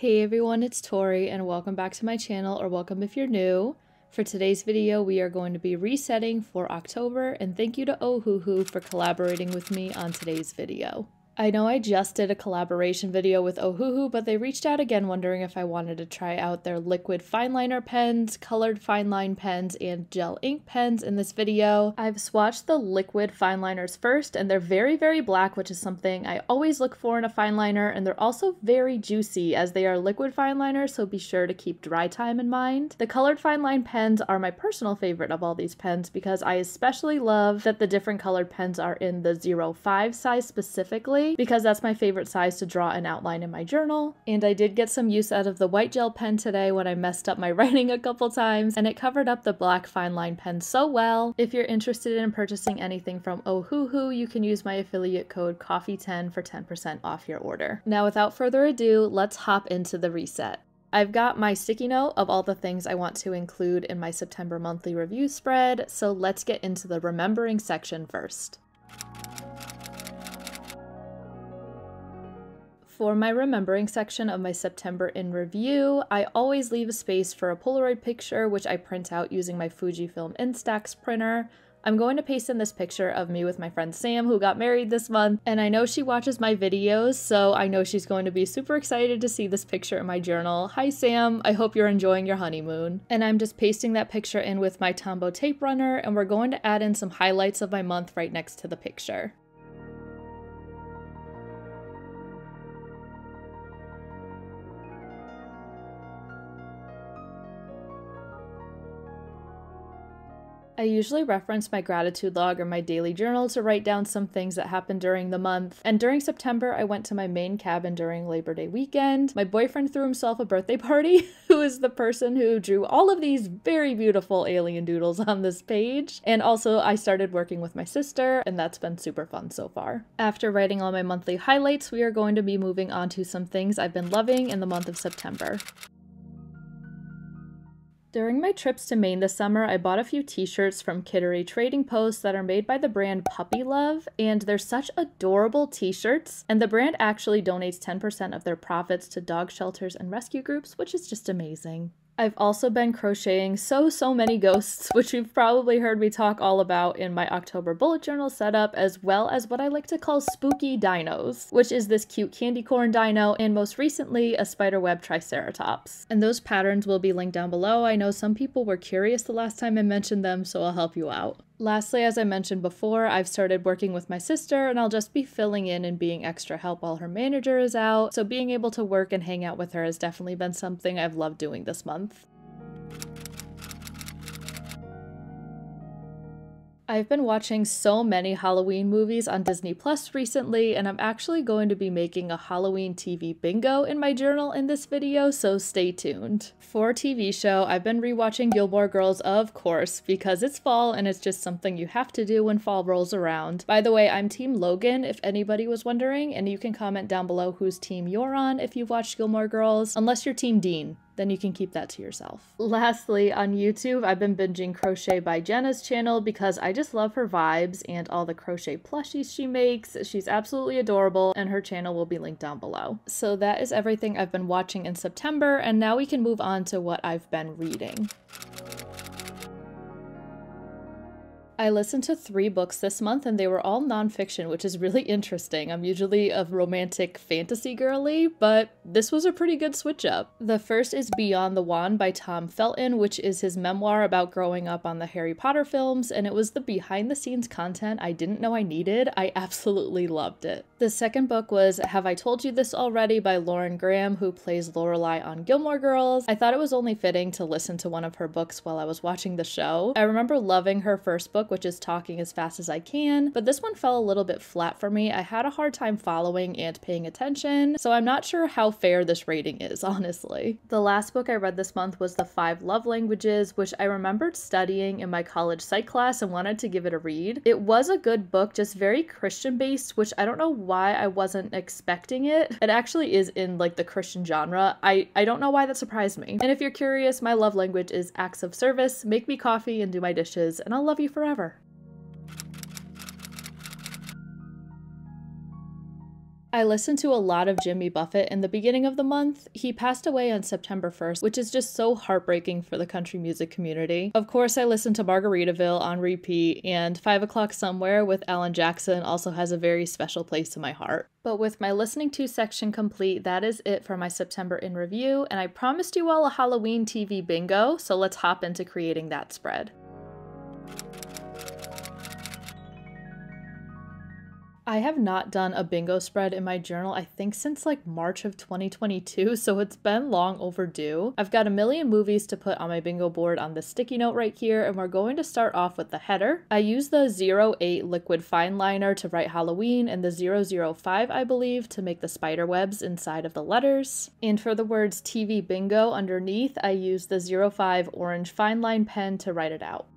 Hey everyone, it's Tori and welcome back to my channel, or welcome if you're new. For today's video, we are going to be resetting for October, and thank you to Ohuhu for collaborating with me on today's video. I know I just did a collaboration video with Ohuhu, but they reached out again wondering if I wanted to try out their liquid fine liner pens, colored fine line pens, and gel ink pens in this video. I've swatched the liquid fine liners first, and they're very, very black, which is something I always look for in a fine liner, and they're also very juicy as they are liquid fine liners, so be sure to keep dry time in mind. The colored fine line pens are my personal favorite of all these pens because I especially love that the different colored pens are in the 05 size specifically, because that's my favorite size to draw an outline in my journal. And I did get some use out of the white gel pen today when I messed up my writing a couple times, and it covered up the black fine line pen so well. If you're interested in purchasing anything from Ohuhu, you can use my affiliate code COFFEE10 for 10% off your order. Now without further ado, let's hop into the reset. I've got my sticky note of all the things I want to include in my September monthly review spread, so let's get into the remembering section first. For my remembering section of my September in review, I always leave a space for a Polaroid picture, which I print out using my Fujifilm Instax printer. I'm going to paste in this picture of me with my friend Sam, who got married this month, and I know she watches my videos, so I know she's going to be super excited to see this picture in my journal. Hi Sam, I hope you're enjoying your honeymoon. And I'm just pasting that picture in with my Tombow tape runner, and we're going to add in some highlights of my month right next to the picture. I usually reference my gratitude log or my daily journal to write down some things that happened during the month, and during September I went to my main cabin during Labor Day weekend. My boyfriend threw himself a birthday party, who is the person who drew all of these very beautiful alien doodles on this page, and also I started working with my sister, and that's been super fun so far. After writing all my monthly highlights, we are going to be moving on to some things I've been loving in the month of September. During my trips to Maine this summer, I bought a few t-shirts from Kittery Trading Post that are made by the brand Puppy Love, and they're such adorable t-shirts, and the brand actually donates 10% of their profits to dog shelters and rescue groups, which is just amazing. I've also been crocheting so many ghosts, which you've probably heard me talk all about in my October bullet journal setup, as well as what I like to call spooky dinos, which is this cute candy corn dino, and most recently a spiderweb triceratops. And those patterns will be linked down below. I know some people were curious the last time I mentioned them, so I'll help you out. Lastly, as I mentioned before, I've started working with my sister, and I'll just be filling in and being extra help while her manager is out, so being able to work and hang out with her has definitely been something I've loved doing this month. I've been watching so many Halloween movies on Disney Plus recently, and I'm actually going to be making a Halloween TV bingo in my journal in this video, so stay tuned. For TV show, I've been rewatching Gilmore Girls, of course, because it's fall and it's just something you have to do when fall rolls around. By the way, I'm Team Logan, if anybody was wondering, and you can comment down below whose team you're on if you've watched Gilmore Girls, unless you're Team Dean. Then you can keep that to yourself. Lastly, on YouTube, I've been binging Crochet by Jenna's channel because I just love her vibes and all the crochet plushies she makes. She's absolutely adorable, and her channel will be linked down below. So that is everything I've been watching in September, and now we can move on to what I've been reading. I listened to 3 books this month, and they were all nonfiction, which is really interesting. I'm usually a romantic fantasy girly, but this was a pretty good switch up. The first is Beyond the Wand by Tom Felton, which is his memoir about growing up on the Harry Potter films, and it was the behind-the-scenes content I didn't know I needed. I absolutely loved it. The second book was Have I Told You This Already by Lauren Graham, who plays Lorelai on Gilmore Girls. I thought it was only fitting to listen to one of her books while I was watching the show. I remember loving her first book, which is Talking as Fast as I Can, but this one fell a little bit flat for me. I had a hard time following and paying attention, so I'm not sure how fair this rating is, honestly. The last book I read this month was The 5 Love Languages, which I remembered studying in my college psych class and wanted to give it a read. It was a good book, just very Christian-based, which I don't know why I wasn't expecting it. It actually is in like the Christian genre. I don't know why that surprised me. And if you're curious, my love language is acts of service. Make me coffee and do my dishes, and I'll love you forever. I listened to a lot of Jimmy Buffett in the beginning of the month. He passed away on September 1st, which is just so heartbreaking for the country music community. Of course, I listened to Margaritaville on repeat, and 5 O'Clock Somewhere with Alan Jackson also has a very special place in my heart. But with my listening to section complete, that is it for my September in review, and I promised you all a Halloween TV bingo, so let's hop into creating that spread. I have not done a bingo spread in my journal, I think since like March of 2022, so it's been long overdue. I've got a million movies to put on my bingo board on this sticky note right here, and we're going to start off with the header. I use the 08 liquid fine liner to write Halloween and the 005, I believe, to make the spider webs inside of the letters. And for the words TV bingo underneath, I use the 05 orange fine line pen to write it out.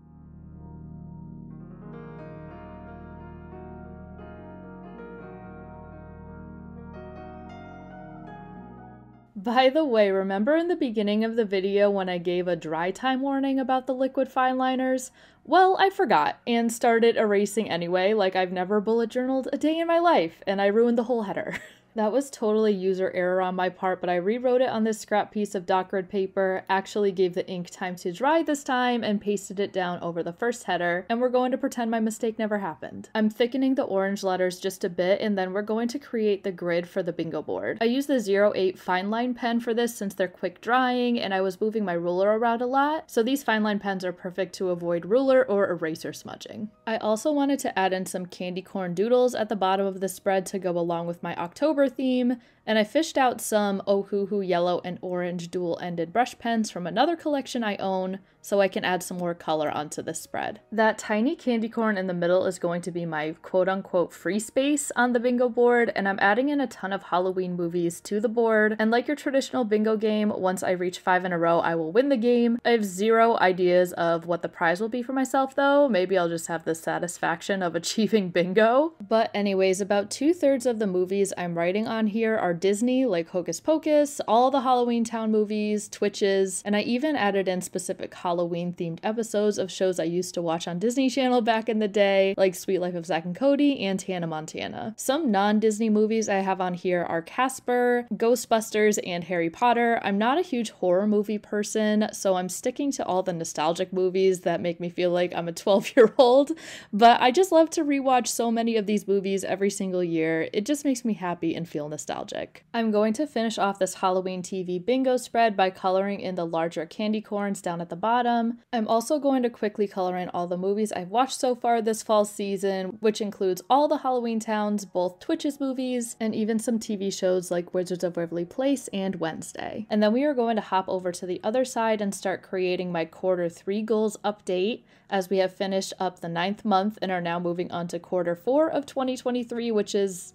By the way, remember in the beginning of the video when I gave a dry time warning about the liquid fine liners? Well, I forgot and started erasing anyway, like I've never bullet journaled a day in my life, and I ruined the whole header. That was totally user error on my part, but I rewrote it on this scrap piece of doc grid paper, actually gave the ink time to dry this time, and pasted it down over the first header, and we're going to pretend my mistake never happened. I'm thickening the orange letters just a bit, and then we're going to create the grid for the bingo board. I use the 08 fine line pen for this since they're quick drying, and I was moving my ruler around a lot, so these fine line pens are perfect to avoid ruler or eraser smudging. I also wanted to add in some candy corn doodles at the bottom of the spread to go along with my October theme, and I fished out some Ohuhu yellow and orange dual-ended brush pens from another collection I own so I can add some more color onto this spread. That tiny candy corn in the middle is going to be my quote-unquote free space on the bingo board, and I'm adding in a ton of Halloween movies to the board, and like your traditional bingo game, once I reach 5 in a row, I will win the game. I have zero ideas of what the prize will be for myself though. Maybe I'll just have the satisfaction of achieving bingo. But anyways, about 2/3 of the movies I'm writing on here are Disney, like Hocus Pocus, all the Halloween Town movies, Twitches, and I even added in specific Halloween themed episodes of shows I used to watch on Disney Channel back in the day, like Sweet Life of Zack and Cody and Hannah Montana. Some non-Disney movies I have on here are Casper, Ghostbusters, and Harry Potter. I'm not a huge horror movie person, so I'm sticking to all the nostalgic movies that make me feel like I'm a 12-year-old, but I just love to rewatch so many of these movies every single year. It just makes me happy and feel nostalgic. I'm going to finish off this Halloween TV bingo spread by coloring in the larger candy corns down at the bottom. I'm also going to quickly color in all the movies I've watched so far this fall season, which includes all the Halloween Towns, both Twitches movies, and even some TV shows like Wizards of Waverly Place and Wednesday. And then we are going to hop over to the other side and start creating my Q3 goals update, as we have finished up the 9th month and are now moving on to Q4 of 2023, which is,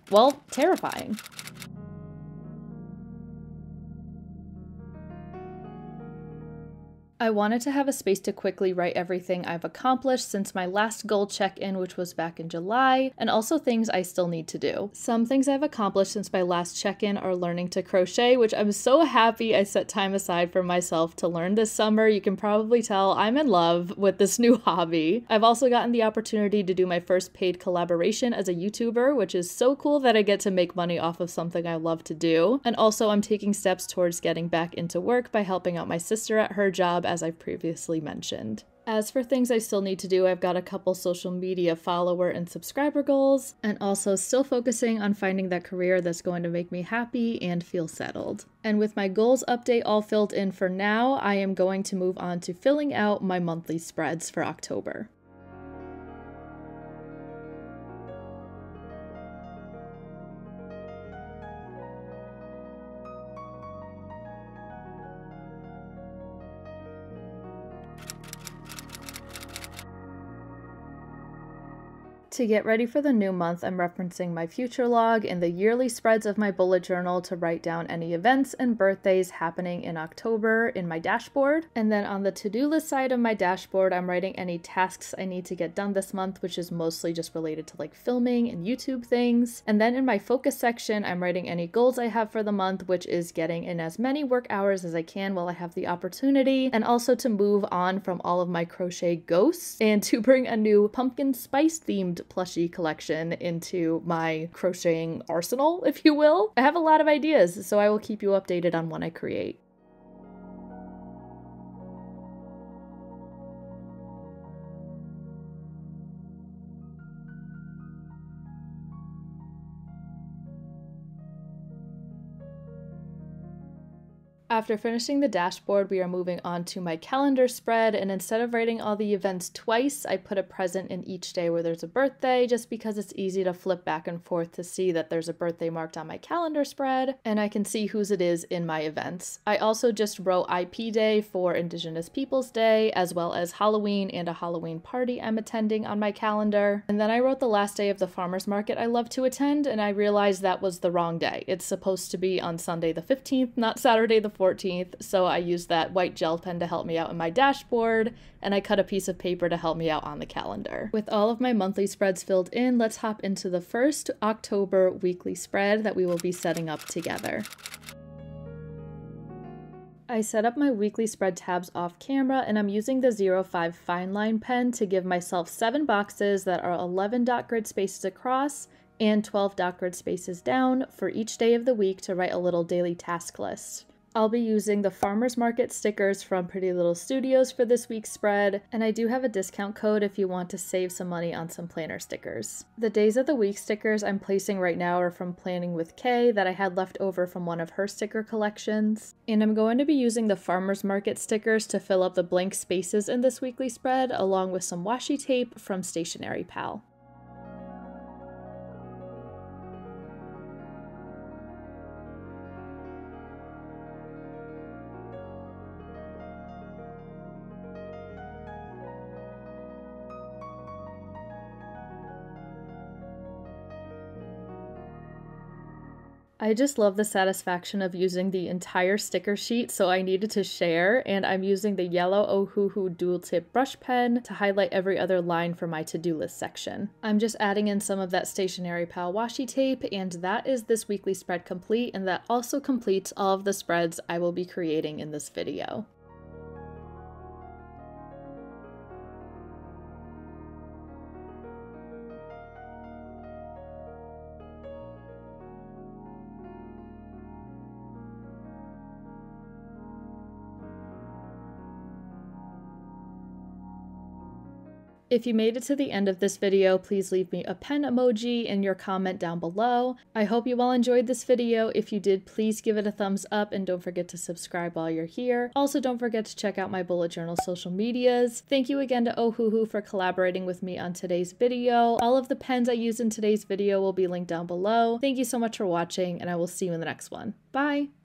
well, terrifying. I wanted to have a space to quickly write everything I've accomplished since my last goal check-in, which was back in July, and also things I still need to do. Some things I've accomplished since my last check-in are learning to crochet, which I'm so happy I set time aside for myself to learn this summer. You can probably tell I'm in love with this new hobby. I've also gotten the opportunity to do my first paid collaboration as a YouTuber, which is so cool that I get to make money off of something I love to do. And also I'm taking steps towards getting back into work by helping out my sister at her job, as I've previously mentioned. As for things I still need to do, I've got a couple social media follower and subscriber goals, and also still focusing on finding that career that's going to make me happy and feel settled. And with my goals update all filled in for now, I am going to move on to filling out my monthly spreads for October. To get ready for the new month, I'm referencing my future log and the yearly spreads of my bullet journal to write down any events and birthdays happening in October in my dashboard. And then on the to-do list side of my dashboard, I'm writing any tasks I need to get done this month, which is mostly just related to like filming and YouTube things. And then in my focus section, I'm writing any goals I have for the month, which is getting in as many work hours as I can while I have the opportunity, and also to move on from all of my crochet ghosts and to bring a new pumpkin spice themed plushie collection into my crocheting arsenal, if you will. I have a lot of ideas, so I will keep you updated on when I create. After finishing the dashboard, we are moving on to my calendar spread, and instead of writing all the events twice, I put a present in each day where there's a birthday, just because it's easy to flip back and forth to see that there's a birthday marked on my calendar spread, and I can see whose it is in my events. I also just wrote IP Day for Indigenous Peoples Day, as well as Halloween and a Halloween party I'm attending on my calendar. And then I wrote the last day of the farmer's market I love to attend, and I realized that was the wrong day. It's supposed to be on Sunday the 15th, not Saturday the 14th, so I used that white gel pen to help me out in my dashboard, and I cut a piece of paper to help me out on the calendar. With all of my monthly spreads filled in, let's hop into the first October weekly spread that we will be setting up together. I set up my weekly spread tabs off camera, and I'm using the 05 fine line pen to give myself 7 boxes that are 11 dot grid spaces across and 12 dot grid spaces down for each day of the week to write a little daily task list. I'll be using the Farmers Market stickers from Pretty Little Studios for this week's spread, and I do have a discount code if you want to save some money on some planner stickers. The Days of the Week stickers I'm placing right now are from Planning with Kay that I had left over from one of her sticker collections, and I'm going to be using the Farmers Market stickers to fill up the blank spaces in this weekly spread, along with some washi tape from Stationery Pal. I just love the satisfaction of using the entire sticker sheet, so I needed to share, and I'm using the yellow Ohuhu dual tip brush pen to highlight every other line for my to-do list section. I'm just adding in some of that Stationery Pal washi tape, and that is this weekly spread complete, and that also completes all of the spreads I will be creating in this video. If you made it to the end of this video, please leave me a pen emoji in your comment down below. I hope you all enjoyed this video. If you did, please give it a thumbs up and don't forget to subscribe while you're here. Also, don't forget to check out my bullet journal social medias. Thank you again to Ohuhu for collaborating with me on today's video. All of the pens I used in today's video will be linked down below. Thank you so much for watching, and I will see you in the next one. Bye!